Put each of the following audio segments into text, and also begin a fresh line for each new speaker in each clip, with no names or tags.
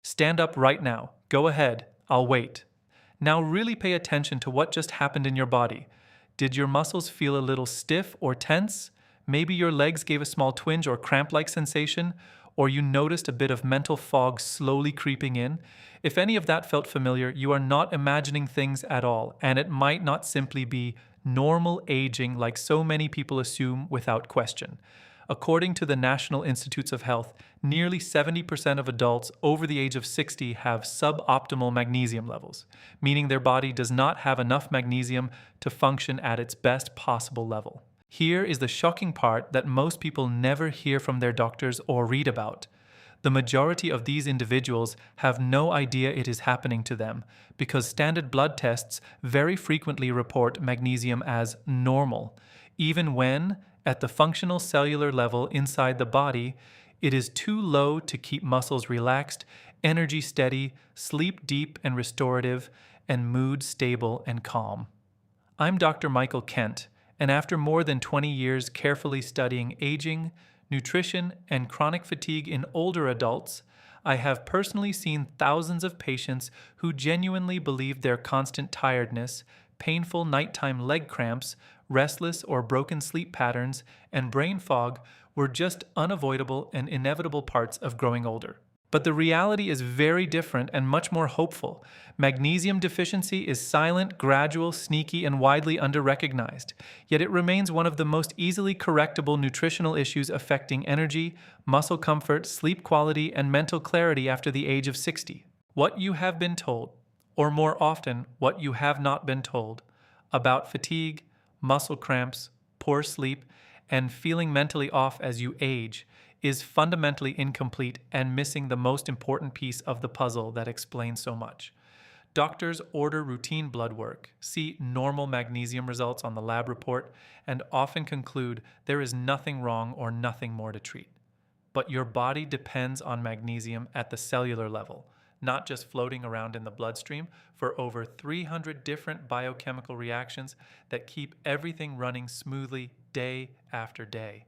Stand up right now. Go ahead. I'll wait. Now really pay attention to what just happened in your body. Did your muscles feel a little stiff or tense? Maybe your legs gave a small twinge or cramp-like sensation, or you noticed a bit of mental fog slowly creeping in. If any of that felt familiar, you are not imagining things at all, and it might not simply be normal aging like so many people assume without question. According to the National Institutes of Health, nearly 70% of adults over the age of 60 have suboptimal magnesium levels, meaning their body does not have enough magnesium to function at its best possible level. Here is the shocking part that most people never hear from their doctors or read about. The majority of these individuals have no idea it is happening to them because standard blood tests very frequently report magnesium as normal, even when, at the functional cellular level inside the body, it is too low to keep muscles relaxed, energy steady, sleep deep and restorative, and mood stable and calm. I'm Dr. Michael Kent, and after more than 20 years carefully studying aging, nutrition, and chronic fatigue in older adults, I have personally seen thousands of patients who genuinely believe their constant tiredness, painful nighttime leg cramps, restless or broken sleep patterns, and brain fog were just unavoidable and inevitable parts of growing older. But the reality is very different and much more hopeful. Magnesium deficiency is silent, gradual, sneaky, and widely underrecognized. Yet it remains one of the most easily correctable nutritional issues affecting energy, muscle comfort, sleep quality, and mental clarity after the age of 60. What you have been told, or more often, what you have not been told, about fatigue, muscle cramps, poor sleep, and feeling mentally off as you age is fundamentally incomplete and missing the most important piece of the puzzle that explains so much. Doctors order routine blood work, see normal magnesium results on the lab report, and often conclude there is nothing wrong or nothing more to treat. But your body depends on magnesium at the cellular level, not just floating around in the bloodstream, for over 300 different biochemical reactions that keep everything running smoothly day after day.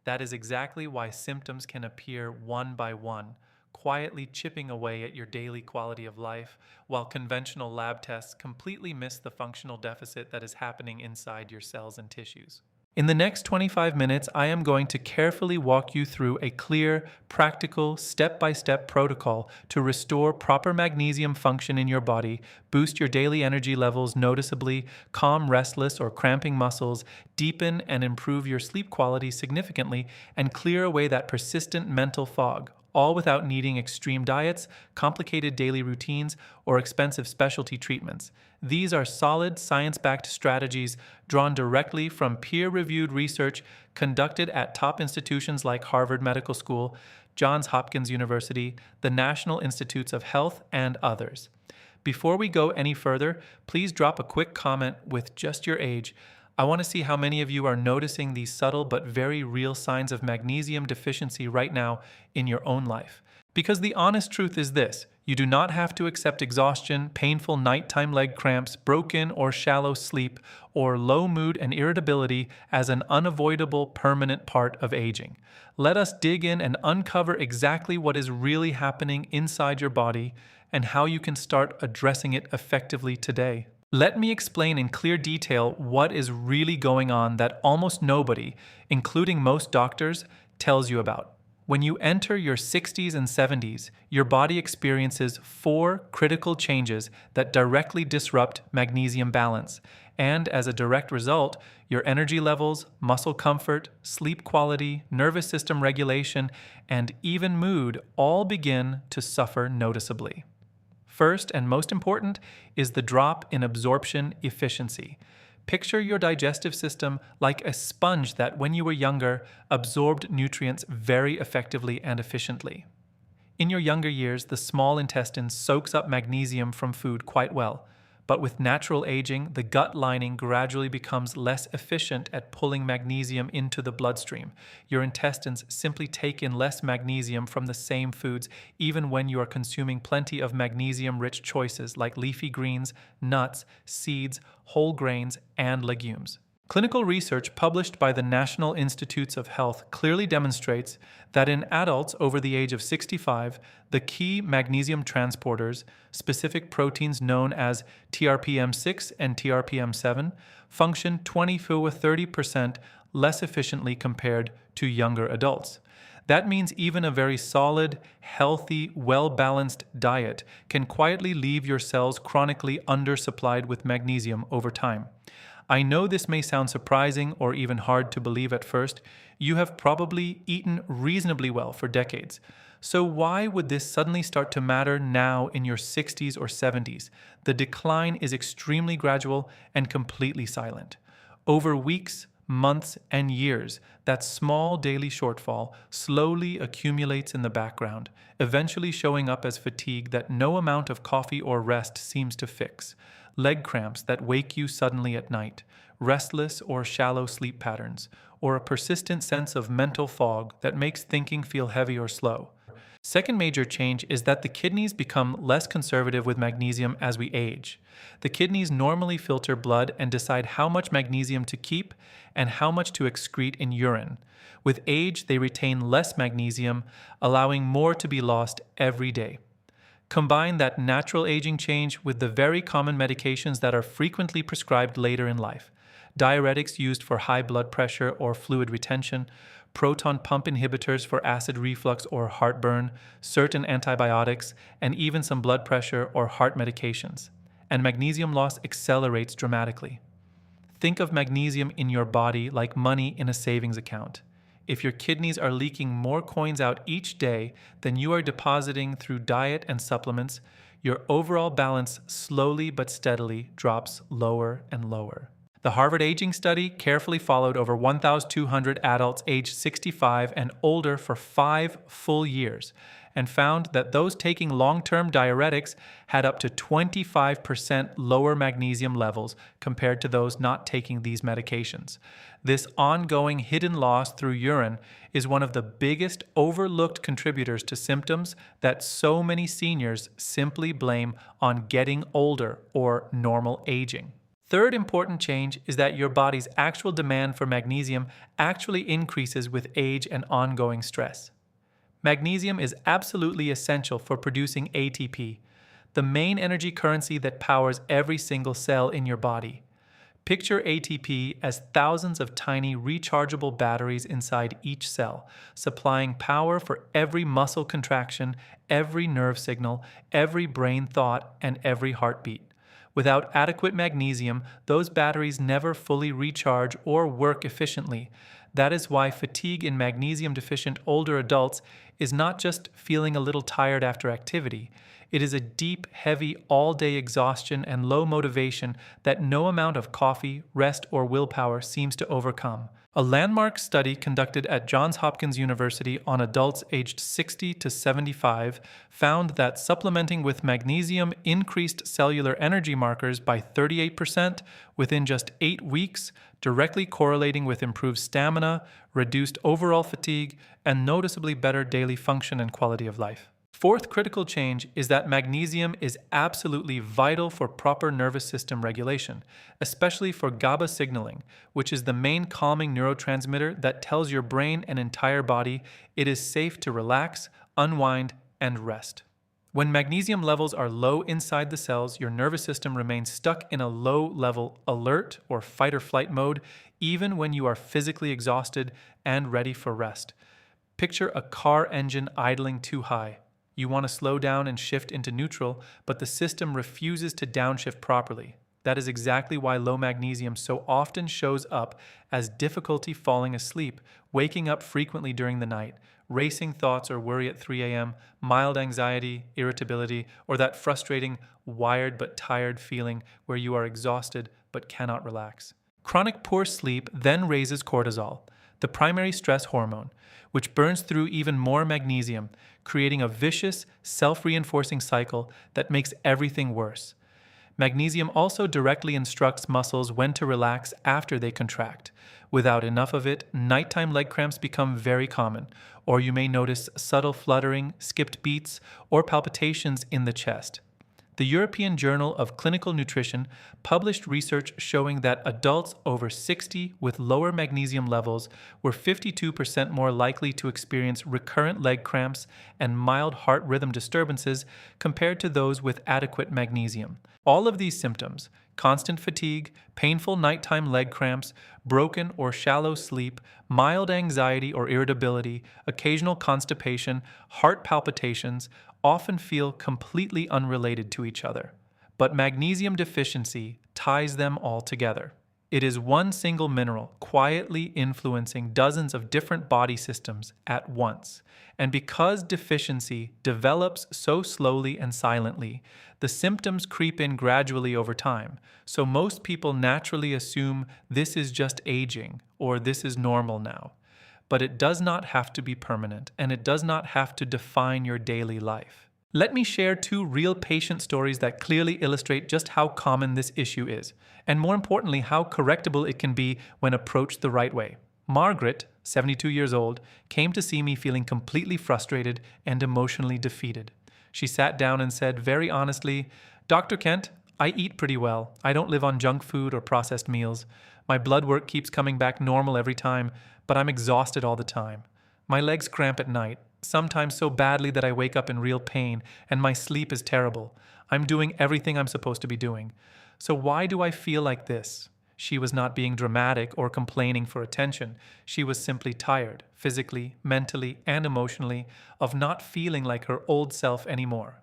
That is exactly why symptoms can appear one by one, quietly chipping away at your daily quality of life, while conventional lab tests completely miss the functional deficit that is happening inside your cells and tissues. In the next 25 minutes, I am going to carefully walk you through a clear, practical, step-by-step protocol to restore proper magnesium function in your body, boost your daily energy levels noticeably, calm restless or cramping muscles, deepen and improve your sleep quality significantly, and clear away that persistent mental fog, all without needing extreme diets, complicated daily routines, or expensive specialty treatments. These are solid, science-backed strategies drawn directly from peer-reviewed research conducted at top institutions like Harvard Medical School, Johns Hopkins University, the National Institutes of Health, and others. Before we go any further, please drop a quick comment with just your age. I want to see how many of you are noticing these subtle but very real signs of magnesium deficiency right now in your own life. Because the honest truth is this: you do not have to accept exhaustion, painful nighttime leg cramps, broken or shallow sleep, or low mood and irritability as an unavoidable permanent part of aging. Let us dig in and uncover exactly what is really happening inside your body and how you can start addressing it effectively today. Let me explain in clear detail what is really going on that almost nobody, including most doctors, tells you about. When you enter your 60s and 70s, your body experiences 4 critical changes that directly disrupt magnesium balance, and as a direct result, your energy levels, muscle comfort, sleep quality, nervous system regulation, and even mood all begin to suffer noticeably. First and most important is the drop in absorption efficiency. Picture your digestive system like a sponge that, when you were younger, absorbed nutrients very effectively and efficiently. In your younger years, the small intestine soaks up magnesium from food quite well, but with natural aging, the gut lining gradually becomes less efficient at pulling magnesium into the bloodstream. Your intestines simply take in less magnesium from the same foods, even when you are consuming plenty of magnesium-rich choices like leafy greens, nuts, seeds, whole grains, and legumes. Clinical research published by the National Institutes of Health clearly demonstrates that in adults over the age of 65, the key magnesium transporters, specific proteins known as TRPM6 and TRPM7, function 20 to 30% less efficiently compared to younger adults. That means even a very solid, healthy, well-balanced diet can quietly leave your cells chronically undersupplied with magnesium over time. I know this may sound surprising or even hard to believe at first. You have probably eaten reasonably well for decades. So why would this suddenly start to matter now in your 60s or 70s? The decline is extremely gradual and completely silent. Over weeks, months, and years, that small daily shortfall slowly accumulates in the background, eventually showing up as fatigue that no amount of coffee or rest seems to fix, leg cramps that wake you suddenly at night, restless or shallow sleep patterns, or a persistent sense of mental fog that makes thinking feel heavy or slow. Second major change is that the kidneys become less conservative with magnesium as we age. The kidneys normally filter blood and decide how much magnesium to keep and how much to excrete in urine. With age, they retain less magnesium, allowing more to be lost every day. Combine that natural aging change with the very common medications that are frequently prescribed later in life. Diuretics used for high blood pressure or fluid retention, proton pump inhibitors for acid reflux or heartburn, certain antibiotics, and even some blood pressure or heart medications. And magnesium loss accelerates dramatically. Think of magnesium in your body like money in a savings account. If your kidneys are leaking more coins out each day than you are depositing through diet and supplements, your overall balance slowly but steadily drops lower and lower. The Harvard Aging Study carefully followed over 1,200 adults aged 65 and older for 5 full years and found that those taking long-term diuretics had up to 25% lower magnesium levels compared to those not taking these medications. This ongoing hidden loss through urine is one of the biggest overlooked contributors to symptoms that so many seniors simply blame on getting older or normal aging. Third important change is that your body's actual demand for magnesium actually increases with age and ongoing stress. Magnesium is absolutely essential for producing ATP, the main energy currency that powers every single cell in your body. Picture ATP as thousands of tiny rechargeable batteries inside each cell, supplying power for every muscle contraction, every nerve signal, every brain thought, and every heartbeat. Without adequate magnesium, those batteries never fully recharge or work efficiently. That is why fatigue in magnesium-deficient older adults is not just feeling a little tired after activity. It is a deep, heavy, all-day exhaustion and low motivation that no amount of coffee, rest, or willpower seems to overcome. A landmark study conducted at Johns Hopkins University on adults aged 60 to 75 found that supplementing with magnesium increased cellular energy markers by 38% within just 8 weeks, directly correlating with improved stamina, reduced overall fatigue, and noticeably better daily function and quality of life. Fourth critical change is that magnesium is absolutely vital for proper nervous system regulation, especially for GABA signaling, which is the main calming neurotransmitter that tells your brain and entire body it is safe to relax, unwind, and rest. When magnesium levels are low inside the cells, your nervous system remains stuck in a low-level alert or fight-or-flight mode, even when you are physically exhausted and ready for rest. Picture a car engine idling too high. You want to slow down and shift into neutral, but the system refuses to downshift properly. That is exactly why low magnesium so often shows up as difficulty falling asleep, waking up frequently during the night, racing thoughts or worry at 3 a.m., mild anxiety, irritability, or that frustrating, wired but tired feeling where you are exhausted but cannot relax. Chronic poor sleep then raises cortisol, the primary stress hormone, which burns through even more magnesium, creating a vicious, self-reinforcing cycle that makes everything worse. Magnesium also directly instructs muscles when to relax after they contract. Without enough of it, nighttime leg cramps become very common, or you may notice subtle fluttering, skipped beats, or palpitations in the chest. The European Journal of Clinical Nutrition published research showing that adults over 60 with lower magnesium levels were 52% more likely to experience recurrent leg cramps and mild heart rhythm disturbances compared to those with adequate magnesium. All of these symptoms, constant fatigue, painful nighttime leg cramps, broken or shallow sleep, mild anxiety or irritability, occasional constipation, heart palpitations, often feel completely unrelated to each other. But magnesium deficiency ties them all together. It is one single mineral quietly influencing dozens of different body systems at once. And because deficiency develops so slowly and silently, the symptoms creep in gradually over time. So most people naturally assume this is just aging or this is normal now. But it does not have to be permanent, and it does not have to define your daily life. Let me share two real patient stories that clearly illustrate just how common this issue is, and more importantly, how correctable it can be when approached the right way. Margaret, 72 years old, came to see me feeling completely frustrated and emotionally defeated. She sat down and said very honestly, "Dr. Kent, I eat pretty well. I don't live on junk food or processed meals. My blood work keeps coming back normal every time, but I'm exhausted all the time. My legs cramp at night, sometimes so badly that I wake up in real pain, and my sleep is terrible. I'm doing everything I'm supposed to be doing. So why do I feel like this?" She was not being dramatic or complaining for attention. She was simply tired, physically, mentally, and emotionally, of not feeling like her old self anymore.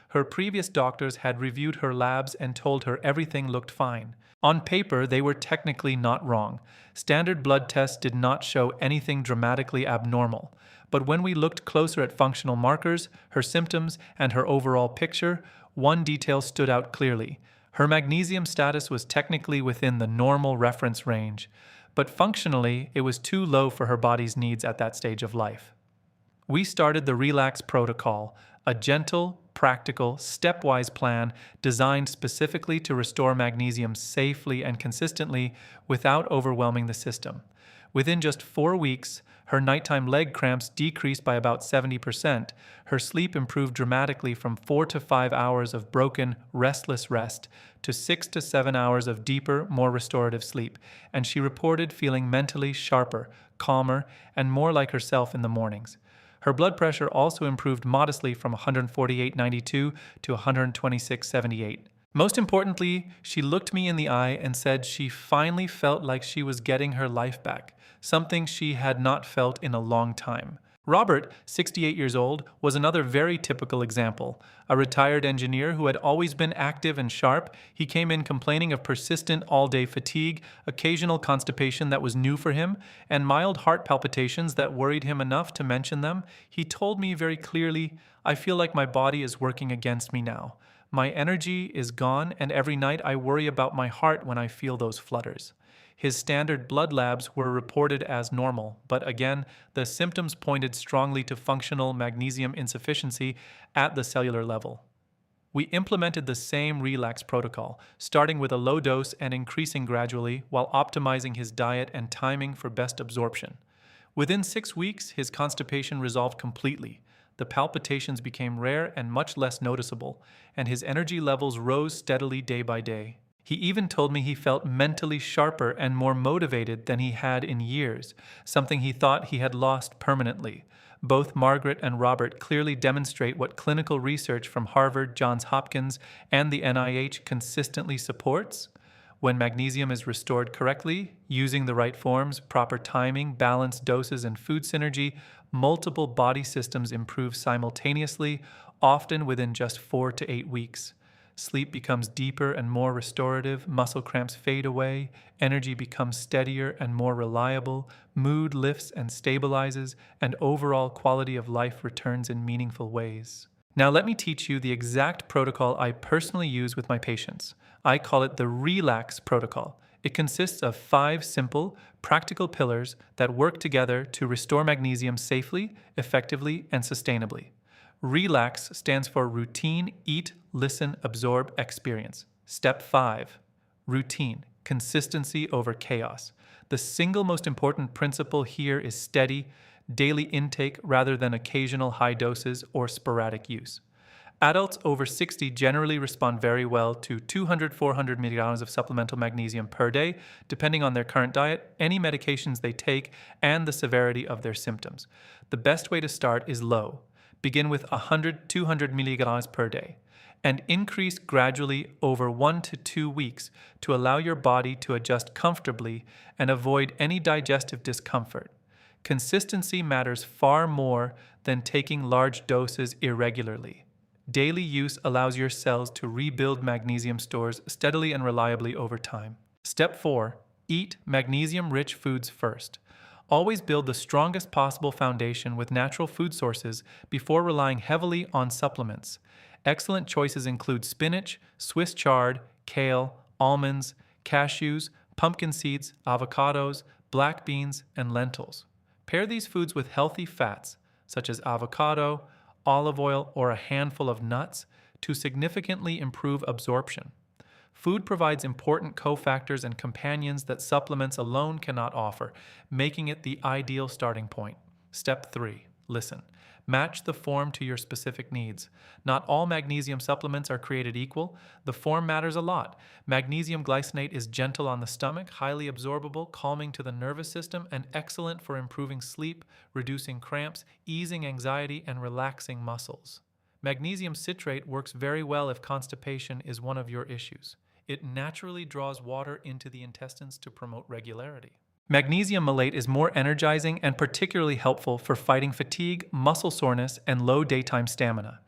Her previous doctors had reviewed her labs and told her everything looked fine. On paper, they were technically not wrong. Standard blood tests did not show anything dramatically abnormal. But when we looked closer at functional markers, her symptoms, and her overall picture, one detail stood out clearly. Her magnesium status was technically within the normal reference range, but functionally, it was too low for her body's needs at that stage of life. We started the Relax Protocol, a gentle, practical, stepwise plan designed specifically to restore magnesium safely and consistently without overwhelming the system. Within just 4 weeks, her nighttime leg cramps decreased by about 70%. Her sleep improved dramatically from 4 to 5 hours of broken, restless rest to 6 to 7 hours of deeper, more restorative sleep, and she reported feeling mentally sharper, calmer, and more like herself in the mornings. Her blood pressure also improved modestly from 148/92 to 126/78. Most importantly, she looked me in the eye and said she finally felt like she was getting her life back, something she had not felt in a long time. Robert, 68 years old, was another very typical example. A retired engineer who had always been active and sharp, he came in complaining of persistent all-day fatigue, occasional constipation that was new for him, and mild heart palpitations that worried him enough to mention them. He told me very clearly, "I feel like my body is working against me now. My energy is gone, and every night I worry about my heart when I feel those flutters." His standard blood labs were reported as normal, but again, the symptoms pointed strongly to functional magnesium insufficiency at the cellular level. We implemented the same Relax protocol, starting with a low dose and increasing gradually while optimizing his diet and timing for best absorption. Within 6 weeks, his constipation resolved completely. The palpitations became rare and much less noticeable, and his energy levels rose steadily day by day. He even told me he felt mentally sharper and more motivated than he had in years, something he thought he had lost permanently. Both Margaret and Robert clearly demonstrate what clinical research from Harvard, Johns Hopkins, and the NIH consistently supports. When magnesium is restored correctly, using the right forms, proper timing, balanced doses, and food synergy, multiple body systems improve simultaneously, often within just 4 to 8 weeks. Sleep becomes deeper and more restorative, muscle cramps fade away, energy becomes steadier and more reliable, mood lifts and stabilizes, and overall quality of life returns in meaningful ways. Now let me teach you the exact protocol I personally use with my patients. I call it the Relax Protocol. It consists of 5 simple, practical pillars that work together to restore magnesium safely, effectively, and sustainably. Relax stands for routine, eat, listen, absorb, experience. Step 5, routine, consistency over chaos. The single most important principle here is steady, daily intake rather than occasional high doses or sporadic use. Adults over 60 generally respond very well to 200-400 milligrams of supplemental magnesium per day, depending on their current diet, any medications they take, and the severity of their symptoms. The best way to start is low. Begin with 100-200 milligrams per day, and increase gradually over 1 to 2 weeks to allow your body to adjust comfortably and avoid any digestive discomfort. Consistency matters far more than taking large doses irregularly. Daily use allows your cells to rebuild magnesium stores steadily and reliably over time. Step 4. Eat magnesium-rich foods first. Always build the strongest possible foundation with natural food sources before relying heavily on supplements. Excellent choices include spinach, Swiss chard, kale, almonds, cashews, pumpkin seeds, avocados, black beans, and lentils. Pair these foods with healthy fats, such as avocado, olive oil, or a handful of nuts to significantly improve absorption. Food provides important cofactors and companions that supplements alone cannot offer, making it the ideal starting point. Step 3. Listen. Match the form to your specific needs. Not all magnesium supplements are created equal. The form matters a lot. Magnesium glycinate is gentle on the stomach, highly absorbable, calming to the nervous system, and excellent for improving sleep, reducing cramps, easing anxiety, and relaxing muscles. Magnesium citrate works very well if constipation is one of your issues. It naturally draws water into the intestines to promote regularity. Magnesium malate is more energizing and particularly helpful for fighting fatigue, muscle soreness, and low daytime stamina.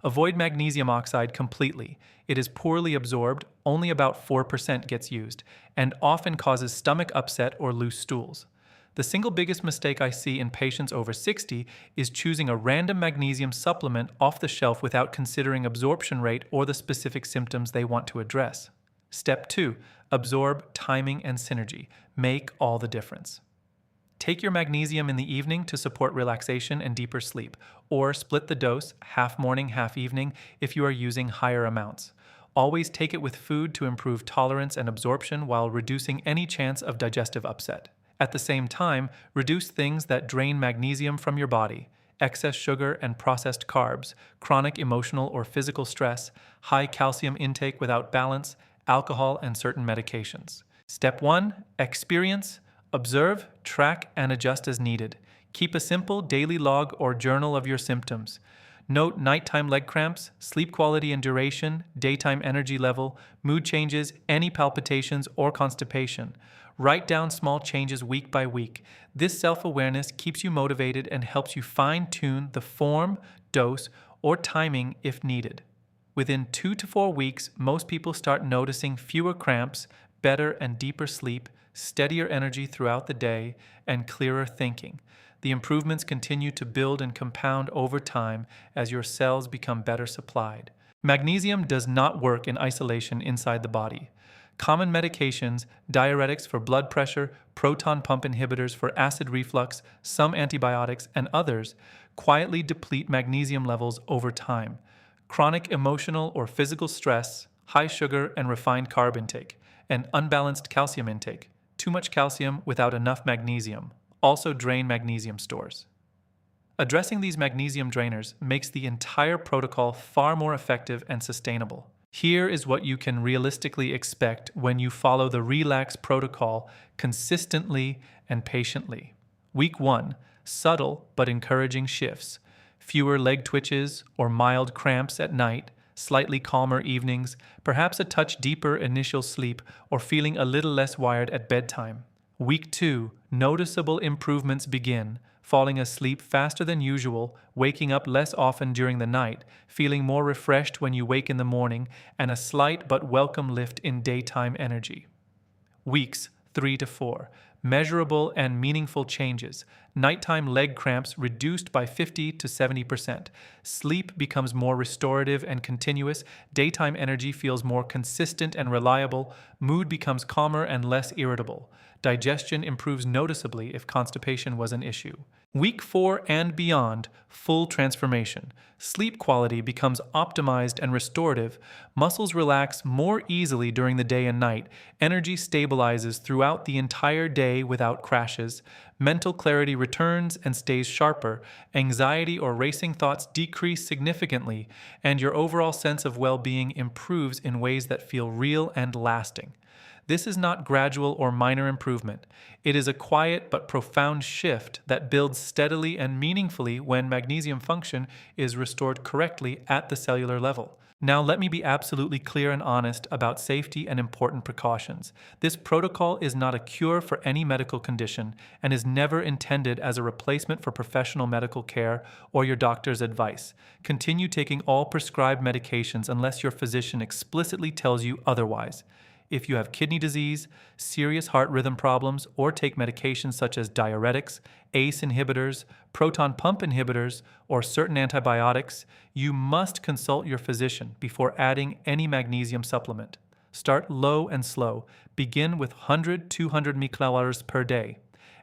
Avoid magnesium oxide completely. It is poorly absorbed, only about 4% gets used, and often causes stomach upset or loose stools. The single biggest mistake I see in patients over 60 is choosing a random magnesium supplement off the shelf without considering absorption rate or the specific symptoms they want to address. Step 2. Absorb, timing, and synergy. Make all the difference. Take your magnesium in the evening to support relaxation and deeper sleep, or split the dose, half morning, half evening, if you are using higher amounts. Always take it with food to improve tolerance and absorption while reducing any chance of digestive upset. At the same time, reduce things that drain magnesium from your body: excess sugar and processed carbs, chronic emotional or physical stress, high calcium intake without balance, alcohol, and certain medications. Step 1. Experience, observe, track, and adjust as needed. Keep a simple daily log or journal of your symptoms. Note nighttime leg cramps, sleep quality and duration, daytime energy level, mood changes, any palpitations, or constipation. Write down small changes week by week. This self-awareness keeps you motivated and helps you fine-tune the form, dose, or timing if needed. Within 2 to 4 weeks, most people start noticing fewer cramps, better and deeper sleep, steadier energy throughout the day, and clearer thinking. The improvements continue to build and compound over time as your cells become better supplied. Magnesium does not work in isolation inside the body. Common medications, diuretics for blood pressure, proton pump inhibitors for acid reflux, some antibiotics, and others, quietly deplete magnesium levels over time. Chronic emotional or physical stress, high sugar and refined carb intake, and unbalanced calcium intake, too much calcium without enough magnesium, also drain magnesium stores. Addressing these magnesium drainers makes the entire protocol far more effective and sustainable. Here is what you can realistically expect when you follow the Relax protocol consistently and patiently. Week 1, subtle but encouraging shifts. Fewer leg twitches or mild cramps at night, slightly calmer evenings, perhaps a touch deeper initial sleep, or feeling a little less wired at bedtime. Week 2, noticeable improvements begin, falling asleep faster than usual, waking up less often during the night, feeling more refreshed when you wake in the morning, and a slight but welcome lift in daytime energy. Weeks 3 to 4, measurable and meaningful changes. Nighttime leg cramps reduced by 50 to 70%. Sleep becomes more restorative and continuous. Daytime energy feels more consistent and reliable. Mood becomes calmer and less irritable. Digestion improves noticeably if constipation was an issue. Week 4 and beyond, full transformation. Sleep quality becomes optimized and restorative, muscles relax more easily during the day and night, energy stabilizes throughout the entire day without crashes, mental clarity returns and stays sharper, anxiety or racing thoughts decrease significantly, and your overall sense of well-being improves in ways that feel real and lasting. This is not gradual or minor improvement. It is a quiet but profound shift that builds steadily and meaningfully when magnesium function is restored correctly at the cellular level. Now, let me be absolutely clear and honest about safety and important precautions. This protocol is not a cure for any medical condition and is never intended as a replacement for professional medical care or your doctor's advice. Continue taking all prescribed medications unless your physician explicitly tells you otherwise. If you have kidney disease, serious heart rhythm problems, or take medications such as diuretics, ACE inhibitors, proton pump inhibitors, or certain antibiotics, you must consult your physician before adding any magnesium supplement. Start low and slow. Begin with 100-200 microliters per day,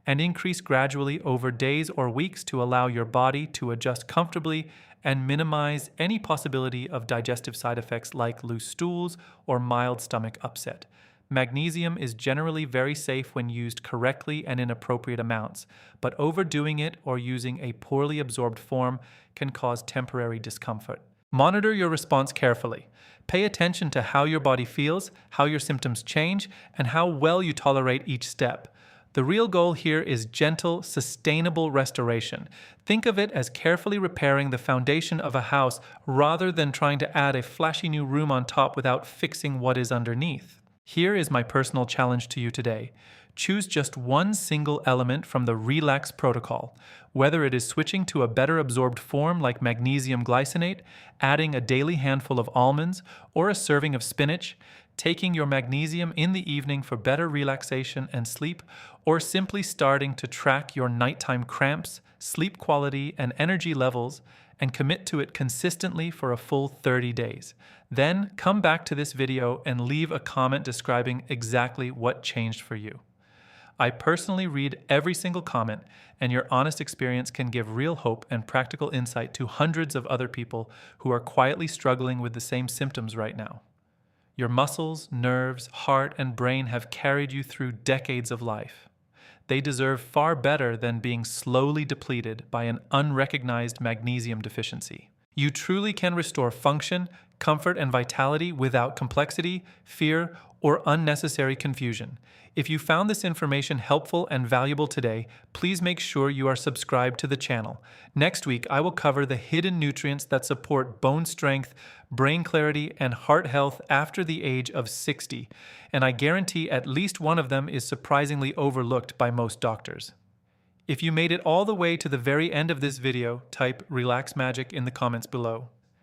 and increase gradually over days or weeks to allow your body to adjust comfortably and minimize any possibility of digestive side effects like loose stools or mild stomach upset. Magnesium is generally very safe when used correctly and in appropriate amounts, but overdoing it or using a poorly absorbed form can cause temporary discomfort. Monitor your response carefully. Pay attention to how your body feels, how your symptoms change, and how well you tolerate each step. The real goal here is gentle, sustainable restoration. Think of it as carefully repairing the foundation of a house rather than trying to add a flashy new room on top without fixing what is underneath. Here is my personal challenge to you today. Choose just one single element from the Relax protocol, whether it is switching to a better absorbed form like magnesium glycinate, adding a daily handful of almonds, or a serving of spinach, taking your magnesium in the evening for better relaxation and sleep, or simply starting to track your nighttime cramps, sleep quality, and energy levels, and commit to it consistently for a full 30 days. Then come back to this video and leave a comment describing exactly what changed for you. I personally read every single comment, and your honest experience can give real hope and practical insight to hundreds of other people who are quietly struggling with the same symptoms right now. Your muscles, nerves, heart, and brain have carried you through decades of life. They deserve far better than being slowly depleted by an unrecognized magnesium deficiency. You truly can restore function, comfort, and vitality without complexity, fear, or unnecessary confusion. If you found this information helpful and valuable today, please make sure you are subscribed to the channel. Next week, I will cover the hidden nutrients that support bone strength, brain clarity, and heart health after the age of 60, and I guarantee at least one of them is surprisingly overlooked by most doctors. If you made it all the way to the very end of this video, type Relax Magic in the comments below.